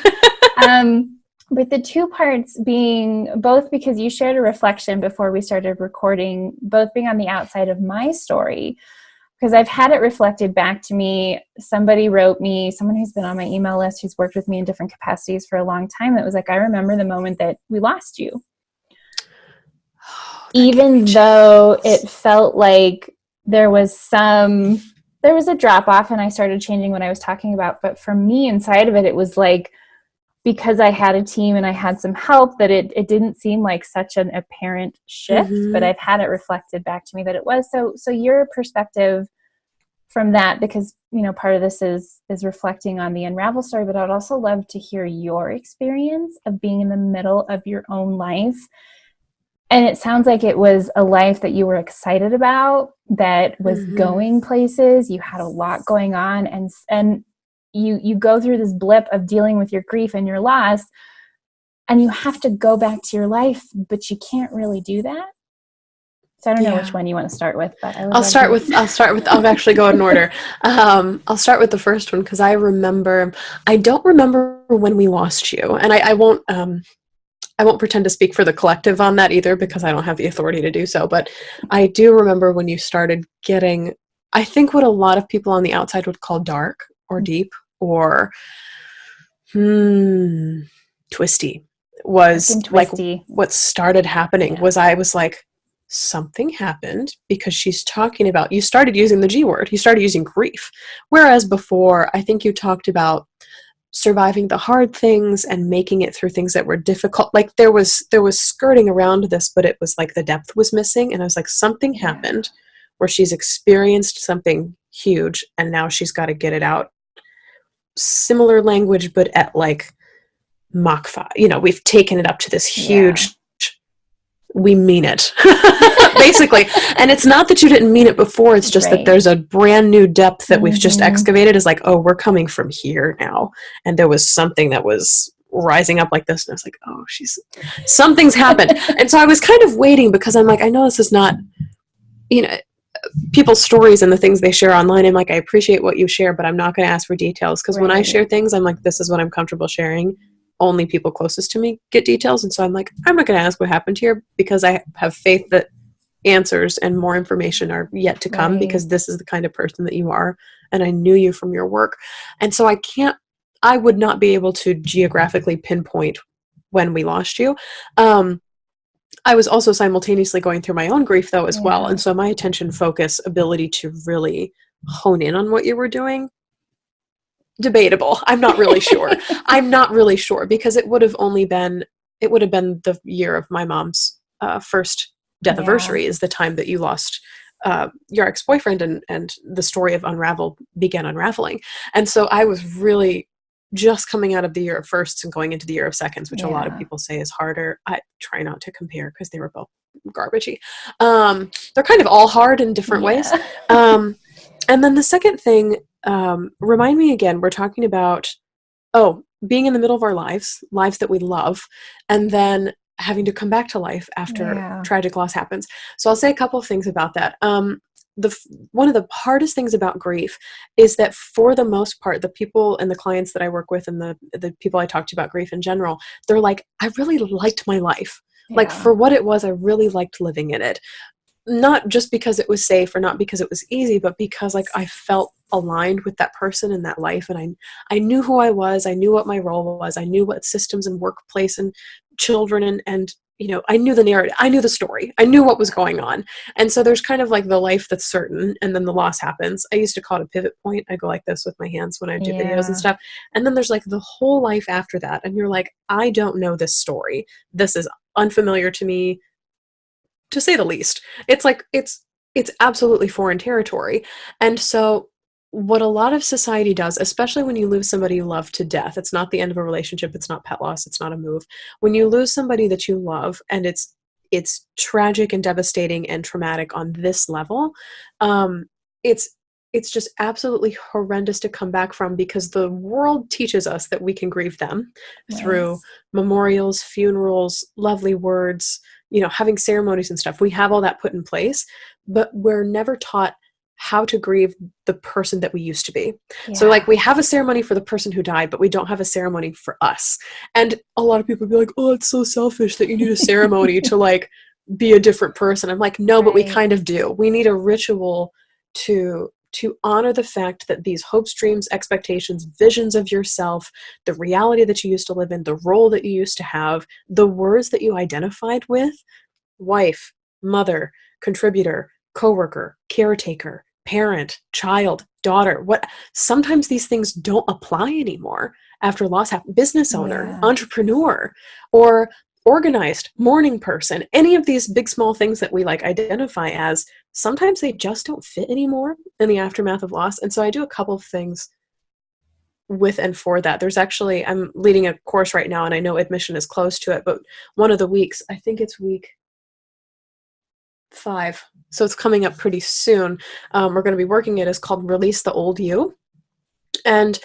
But the two parts being both because you shared a reflection before we started recording, both being on the outside of my story, because I've had it reflected back to me. Somebody wrote me, someone who's been on my email list, who's worked with me in different capacities for a long time, that was like, I remember the moment that we lost you. Even though it felt like there was a drop off and I started changing what I was talking about. But for me, inside of it, it was like, because I had a team and I had some help, that it didn't seem like such an apparent shift, but I've had it reflected back to me that it was. So your perspective from that, because, you know, part of this is reflecting on the Unravel story, but I'd also love to hear your experience of being in the middle of your own life. And it sounds like it was a life that you were excited about, that was going places. You had a lot going on, and you go through this blip of dealing with your grief and your loss, and you have to go back to your life, but you can't really do that. So I don't know which one you want to start with, but I'll start with, I'll actually go in order. I'll start with the first one, because I don't remember when we lost you, and I won't pretend to speak for the collective on that either, because I don't have the authority to do so. But I do remember when you started getting, I think, what a lot of people on the outside would call dark or deep or twisty, was like what started happening. Was I was like, something happened, because she's talking about, you started using the G word, you started using grief. Whereas before, I think you talked about surviving the hard things and making it through things that were difficult. Like there was skirting around this, but it was like the depth was missing. And I was like, something happened where she's experienced something huge, and now she's got to get it out. Similar language, but at like Mach 5. You know, we've taken it up to this huge, we mean it, basically. And it's not that you didn't mean it before, it's just that there's a brand new depth that we've just excavated. Is like, oh, we're coming from here now. And there was something that was rising up like this, and I was like, oh, something's happened. And so I was kind of waiting, because I'm like, I know this is not, you know, people's stories and the things they share online. I'm like, I appreciate what you share, but I'm not going to ask for details, because when I share things, I'm like, this is what I'm comfortable sharing. Only people closest to me get details. And so I'm like, I'm not going to ask what happened here, because I have faith that answers and more information are yet to come, because this is the kind of person that you are, and I knew you from your work. And so I would not be able to geographically pinpoint when we lost you. I was also simultaneously going through my own grief, though, as well. And so my attention focus ability to really hone in on what you were doing, debatable. I'm not really sure. Because it would have been the year of my mom's first death anniversary, is the time that you lost your ex-boyfriend, and the story of Unravel began unraveling. And so I was really just coming out of the year of firsts and going into the year of seconds, which a lot of people say is harder. I try not to compare, because they were both garbagey. They're kind of all hard in different ways. And then the second thing, remind me again, we're talking about, being in the middle of our lives that we love, and then having to come back to life after tragic loss happens. So I'll say a couple of things about that. One of the hardest things about grief is that, for the most part, the people and the clients that I work with, and the people I talk to about grief in general, they're like, I really liked my life. Like, for what it was, I really liked living in it. Not just because it was safe, or not because it was easy, but because like I felt aligned with that person and that life. And I knew who I was. I knew what my role was. I knew what systems and workplace and children and you know, I knew the narrative. I knew the story. I knew what was going on. And so there's kind of like the life that's certain, and then the loss happens. I used to call it a pivot point. I go like this with my hands when I do videos and stuff. And then there's like the whole life after that. And you're like, I don't know this story. This is unfamiliar to me, to say the least. It's like, it's absolutely foreign territory. And so what a lot of society does, especially when you lose somebody you love to death, it's not the end of a relationship, it's not pet loss, it's not a move. When you lose somebody that you love and it's tragic and devastating and traumatic on this level, um, it's it's just absolutely horrendous to come back from, because the world teaches us that we can grieve them Right. through memorials, funerals, lovely words, having ceremonies and stuff. We have all that put in place, but we're never taught how to grieve the person that we used to be. So Yeah. like we have a ceremony for the person who died, but we don't have a ceremony for us. And a lot of people be like, oh, it's so selfish that you need a ceremony to like be a different person. I'm like, no, but we Right. kind of do. We need a ritual to honor the fact that these hopes, dreams, expectations, visions of yourself, the reality that you used to live in, the role that you used to have, the words that you identified with, wife, mother, contributor, coworker, caretaker, parent, child, daughter, what sometimes these things don't apply anymore after loss happens. Business owner, Yeah. entrepreneur, or organized, morning person, any of these big small things that we like identify as, sometimes they just don't fit anymore in the aftermath of loss. And so I do a couple of things with and for that. There's actually, I'm leading a course right now and I know admission is close to it, but one of the weeks, I think it's week 5, so it's coming up pretty soon. We're going to be working it. Is called Release the Old You. And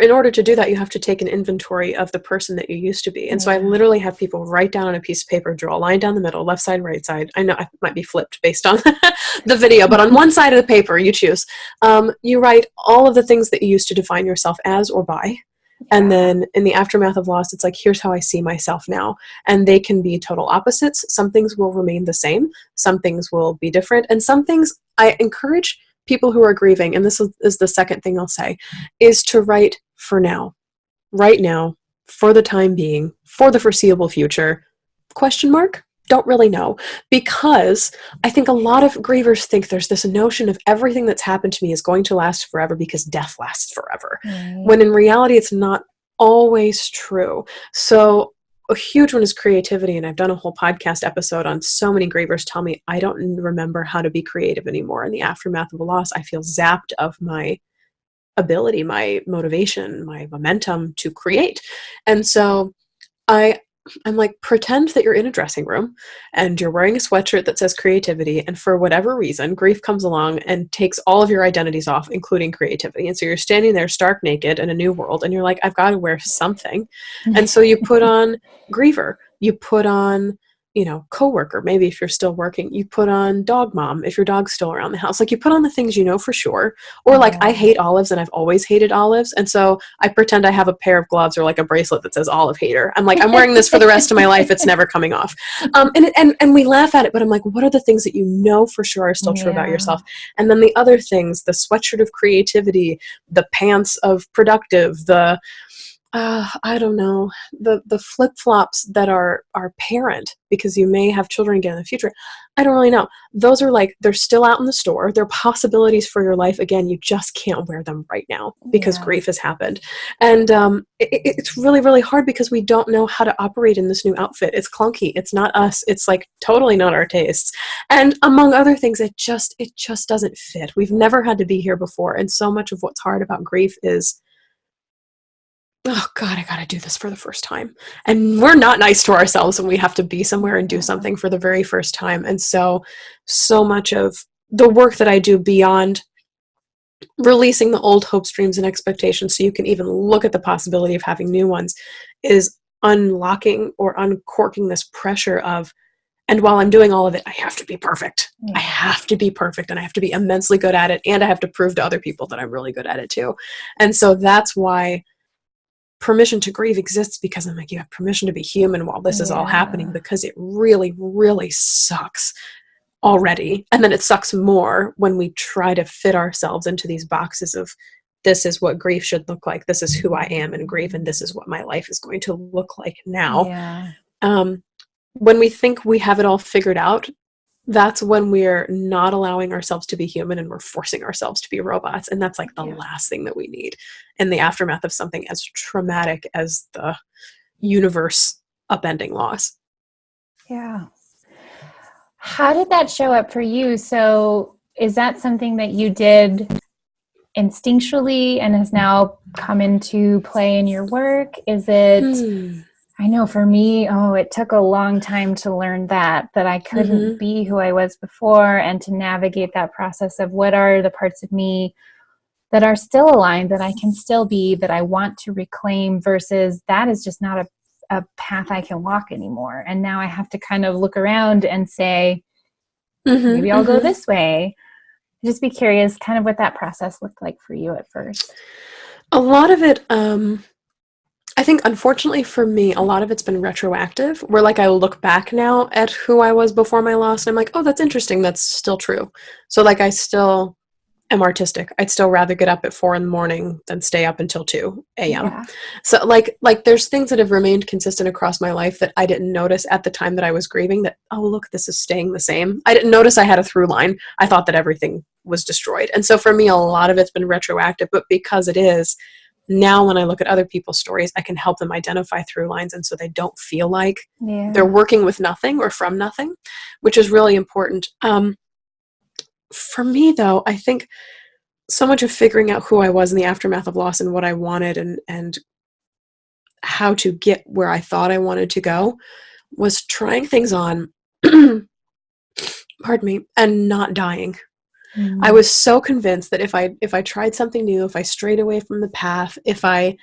in order to do that, you have to take an inventory of the person that you used to be. And so I Yeah. literally have people write down on a piece of paper, draw a line down the middle, left side, right side. I know it might be flipped based on the video, but on one side of the paper, you choose. You write all of the things that you used to define yourself as or by. And Yeah. then in the aftermath of loss, it's like, here's how I see myself now. And they can be total opposites. Some things will remain the same. Some things will be different. And some things I encourage people who are grieving, and this is the second thing I'll say, is to write for now, right now, for the time being, for the foreseeable future, question mark? Don't really know. Because I think a lot of grievers think there's this notion of everything that's happened to me is going to last forever because death lasts forever. Right. When in reality, it's not always true. So a huge one is creativity. And I've done a whole podcast episode on so many grievers tell me, I don't remember how to be creative anymore. In the aftermath of a loss, I feel zapped of my ability, my motivation, my momentum to create. And so I'm like, pretend that you're in a dressing room and you're wearing a sweatshirt that says creativity, and for whatever reason, grief comes along and takes all of your identities off, including creativity. And so you're standing there stark naked in a new world, and you're like, I've got to wear something. And so you put on griever, you put on, coworker, maybe if you're still working, you put on dog mom if your dog's still around the house. Like, you put on the things you know for sure. Or like, I Yeah. hate olives and I've always hated olives, and so I pretend I have a pair of gloves or like a bracelet that says olive hater. I'm like, I'm wearing this for the rest of my life, it's never coming off. And we laugh at it, but I'm like, what are the things that you know for sure are still true about Yeah. yourself? And then the other things, the sweatshirt of creativity, the pants of productive, the I don't know, the flip-flops that are parent, because you may have children again in the future. I don't really know. Those are like, they're still out in the store. They're possibilities for your life. Again, you just can't wear them right now because Yeah. grief has happened. And it's really, really hard because we don't know how to operate in this new outfit. It's clunky. It's not us. It's like totally not our tastes. And among other things, it just doesn't fit. We've never had to be here before. And so much of what's hard about grief is, oh God, I got to do this for the first time. And we're not nice to ourselves when we have to be somewhere and do Yeah. something for the very first time. And so much of the work that I do beyond releasing the old hopes, dreams, and expectations so you can even look at the possibility of having new ones is unlocking or uncorking this pressure of, and while I'm doing all of it, I have to be perfect. I Yeah. have to be perfect, and I have to be immensely good at it, and I have to prove to other people that I'm really good at it too. And so that's why permission to grieve exists, because I'm like, you have permission to be human while this is all happening, Yeah. because it really, really sucks already. And then it sucks more when we try to fit ourselves into these boxes of, this is what grief should look like. This is who I am in grief, and this is what my life is going to look like now. Yeah. When we think we have it all figured out, that's when we're not allowing ourselves to be human and we're forcing ourselves to be robots. And that's like the Yeah. last thing that we need in the aftermath of something as traumatic as the universe upending loss. Yeah. How did that show up for you? So is that something that you did instinctually and has now come into play in your work? Is it, I know for me, it took a long time to learn that I couldn't be who I was before, and to navigate that process of what are the parts of me that are still aligned, that I can still be, that I want to reclaim, versus that is just not a path I can walk anymore. And now I have to kind of look around and say, maybe I'll go this way. Just be curious kind of what that process looked like for you at first. A lot of it, I think, unfortunately for me, a lot of it's been retroactive, where like I look back now at who I was before my loss and I'm like, oh, that's interesting. That's still true. So like I still am artistic. I'd still rather get up at 4 a.m. than stay up until 2 a.m. Yeah. So like there's things that have remained consistent across my life that I didn't notice at the time that I was grieving, that, oh, look, this is staying the same. I didn't notice I had a through line. I thought that everything was destroyed. And so for me, a lot of it's been retroactive, but because it is, now when I look at other people's stories, I can help them identify through lines, and so they don't feel like they're working with nothing or from nothing, which is really important. For me, though, I think so much of figuring out who I was in the aftermath of loss and what I wanted and how to get where I thought I wanted to go was trying things on, pardon me, and not dying. I was so convinced that if I tried something new, if I strayed away from the path, if I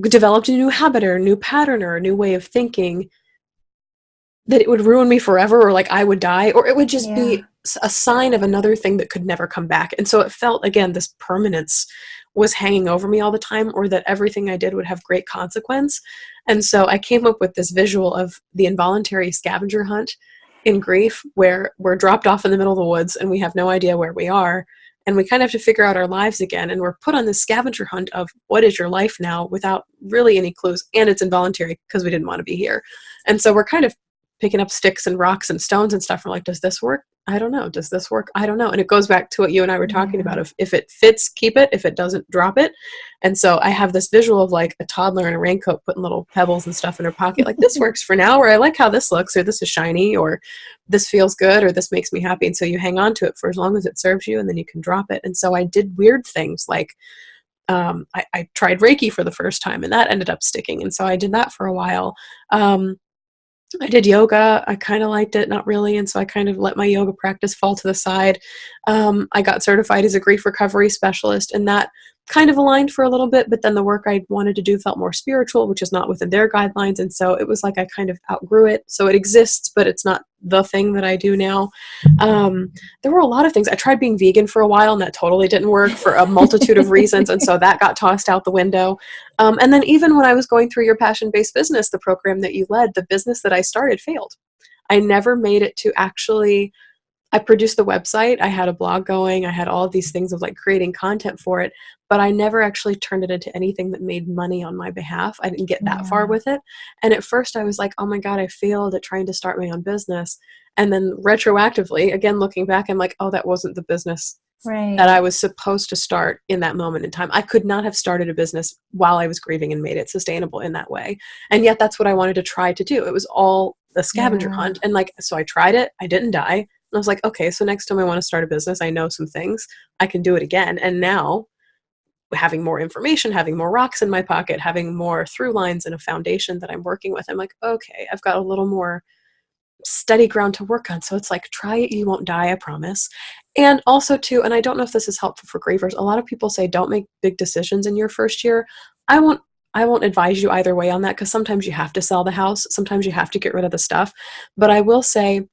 developed a new habit or a new pattern or a new way of thinking, that it would ruin me forever, or like I would die, or it would just be a sign of another thing that could never come back. And so it felt, again, this permanence was hanging over me all the time, or that everything I did would have great consequence. And so I came up with this visual of the involuntary scavenger hunt in grief, where we're dropped off in the middle of the woods and we have no idea where we are. And we kind of have to figure out our lives again. And we're put on this scavenger hunt of what is your life now, without really any clues. And it's involuntary because we didn't want to be here. And so we're kind of picking up sticks and rocks and stones and stuff. We're like, does this work? I don't know. Does this work? I don't know. And it goes back to what you and I were talking about. If it fits, keep it. If it doesn't, drop it. And so I have this visual of like a toddler in a raincoat putting little pebbles and stuff in her pocket. Like, this works for now, or I like how this looks, or this is shiny, or this feels good, or this makes me happy. And so you hang on to it for as long as it serves you, and then you can drop it. And so I did weird things like, I tried Reiki for the first time, and that ended up sticking. And so I did that for a while. I did yoga. I kind of liked it, not really. And so I kind of let my yoga practice fall to the side. I got certified as a grief recovery specialist, and that kind of aligned for a little bit, but then the work I wanted to do felt more spiritual, which is not within their guidelines. And so it was like I kind of outgrew it. So it exists, but it's not the thing that I do now. There were a lot of things. I tried being vegan for a while, and that totally didn't work for a multitude of reasons. And so that got tossed out the window. And then even when I was going through your passion-based business, the program that you led, the business that I started failed. I never made it to actually, I produced the website, I had a blog going, I had all of these things of like creating content for it, but I never actually turned it into anything that made money on my behalf. I didn't get that far with it. And at first I was like, oh my God, I failed at trying to start my own business. And then retroactively, again, looking back, I'm like, oh, that wasn't the business that I was supposed to start in that moment in time. I could not have started a business while I was grieving and made it sustainable in that way. And yet that's what I wanted to try to do. It was all a scavenger hunt. And like, so I tried it, I didn't die. And I was like, okay, so next time I want to start a business, I know some things, I can do it again. And now, having more information, having more rocks in my pocket, having more through lines and a foundation that I'm working with, I'm like, okay, I've got a little more steady ground to work on. So it's like, try it, you won't die, I promise. And also too, and I don't know if this is helpful for grievers, a lot of people say don't make big decisions in your first year. I won't advise you either way on that, because sometimes you have to sell the house, sometimes you have to get rid of the stuff. But I will say,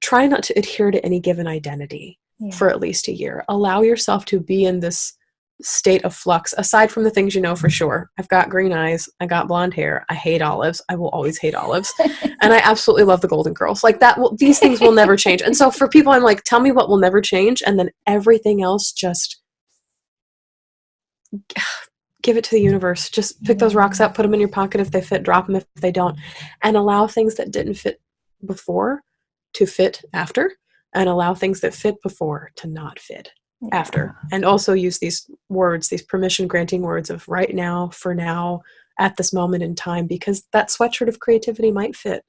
try not to adhere to any given identity for at least a year. Allow yourself to be in this state of flux, aside from the things you know for sure. I've got green eyes, I got blonde hair, I hate olives, I will always hate olives, and I absolutely love the Golden Girls. Like that, these things will never change. And so for people, I'm like, tell me what will never change, and then everything else, just give it to the universe. Just pick those rocks up, put them in your pocket if they fit, drop them if they don't, and allow things that didn't fit before to fit after, and allow things that fit before to not fit after. And also use these words, these permission granting words of right now, for now, at this moment in time, because that sweatshirt of creativity might fit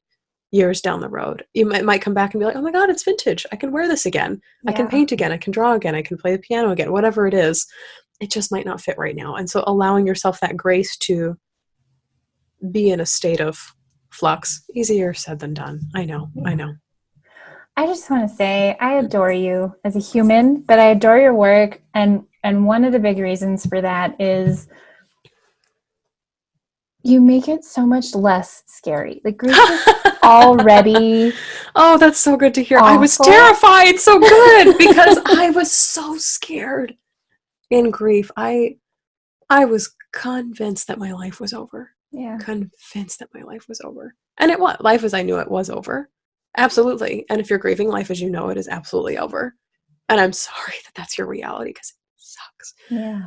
years down the road. You might come back and be like, oh my God, it's vintage. I can wear this again. I can paint again. I can draw again. I can play the piano again, whatever it is. It just might not fit right now. And so allowing yourself that grace to be in a state of flux, easier said than done. I know. I just want to say I adore you as a human, but I adore your work. And one of the big reasons for that is you make it so much less scary. Like grief is already Oh, that's so good to hear. awful. I was terrified. So good, because I was so scared in grief. I was convinced that my life was over. Yeah. Convinced that my life was over. And it was. Life as I knew it was over. Absolutely. And if you're grieving, life as you know it is absolutely over. And I'm sorry that that's your reality, because it sucks. Yeah.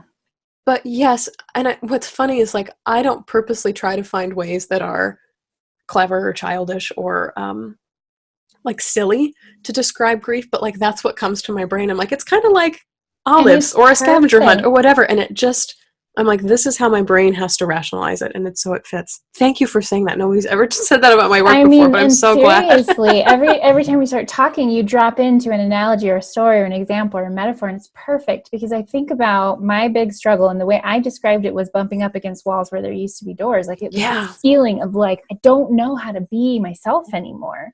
But yes, and what's funny is like I don't purposely try to find ways that are clever or childish or like silly to describe grief, but like that's what comes to my brain. I'm like, it's kind of like olives or a scavenger hunt or whatever, and it just, I'm like, this is how my brain has to rationalize it, and it's so it fits. Thank you for saying that. Nobody's ever said that about my work before, but I'm so glad. Seriously, every time we start talking, you drop into an analogy or a story or an example or a metaphor, and it's perfect, because I think about my big struggle, and the way I described it was bumping up against walls where there used to be doors. Like it was a feeling of like, I don't know how to be myself anymore.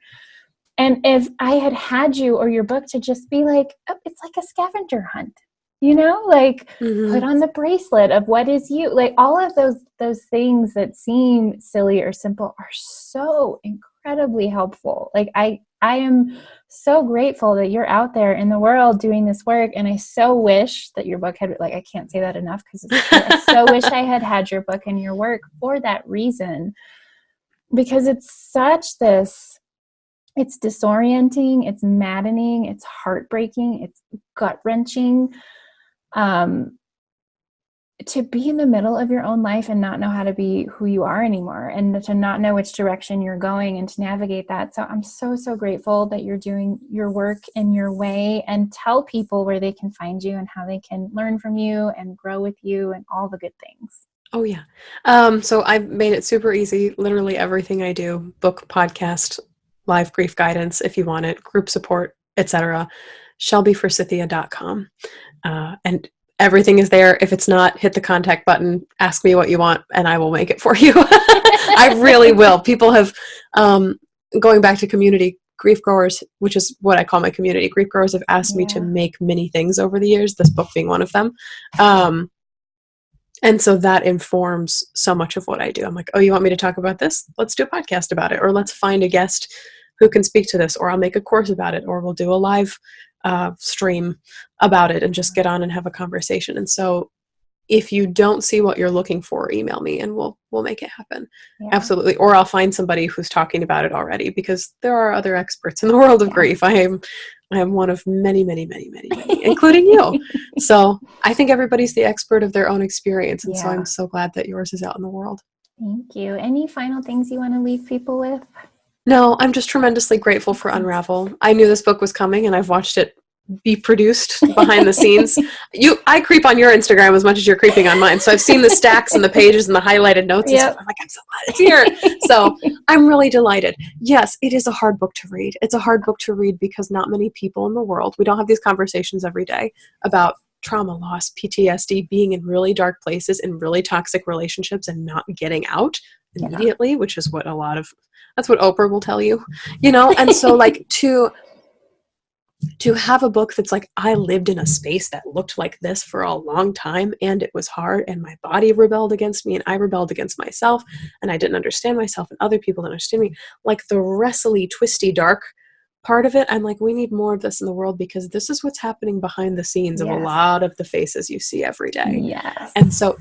And if I had you or your book to just be like, oh, it's like a scavenger hunt. Like put on the bracelet of what is you, like all of those things that seem silly or simple are so incredibly helpful. Like I am so grateful that you're out there in the world doing this work. And I so wish that your book had, like, I can't say that enough because it's true. I so wish I had your book and your work for that reason, because it's such this, it's disorienting, it's maddening, it's heartbreaking, it's gut-wrenching. To be in the middle of your own life and not know how to be who you are anymore, and to not know which direction you're going, and to navigate that. So I'm so, so grateful that you're doing your work in your way, and tell people where they can find you and how they can learn from you and grow with you and all the good things. Oh yeah. So I've made it super easy. Literally everything I do, book, podcast, live grief guidance, if you want it, group support, etc. ShelbyForsythia.com. And everything is there. If it's not, hit the contact button, ask me what you want, and I will make it for you. I really will. People have, going back to community, grief growers, which is what I call my community, grief growers have asked me to make many things over the years, this book being one of them. And so that informs so much of what I do. I'm like, oh, you want me to talk about this? Let's do a podcast about it. Or let's find a guest who can speak to this. Or I'll make a course about it. Or we'll do a live stream about it and just get on and have a conversation. And so if you don't see what you're looking for, email me and we'll make it happen. Yeah. Absolutely. Or I'll find somebody who's talking about it already, because there are other experts in the world of grief. I am one of many, many, many, many, many, including you. So I think everybody's the expert of their own experience. And so I'm so glad that yours is out in the world. Thank you. Any final things you want to leave people with? No, I'm just tremendously grateful for Unravel. I knew this book was coming, and I've watched it be produced behind the scenes. I creep on your Instagram as much as you're creeping on mine. So I've seen the stacks and the pages and the highlighted notes and stuff. I'm like, I'm so glad it's here. So I'm really delighted. Yes, it is a hard book to read. It's a hard book to read because not many people in the world, we don't have these conversations every day about trauma, loss, PTSD, being in really dark places, in really toxic relationships and not getting out immediately, which is what that's what Oprah will tell you, and so like to have a book that's like, I lived in a space that looked like this for a long time, and it was hard, and my body rebelled against me, and I rebelled against myself, and I didn't understand myself, and other people didn't understand me. Like the wrestly, twisty, dark part of it, I'm like, we need more of this in the world, because this is what's happening behind the scenes of a lot of the faces you see every day. Yes. And so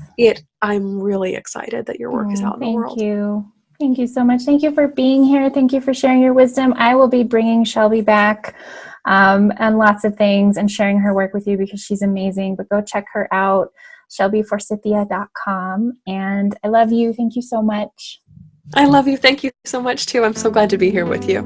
I'm really excited that your work is out in the world. Thank you. Thank you so much. Thank you for being here. Thank you for sharing your wisdom. I will be bringing Shelby back and lots of things, and sharing her work with you, because she's amazing. But go check her out, ShelbyForsythia.com. And I love you. Thank you so much. I love you. Thank you so much too. I'm so glad to be here with you.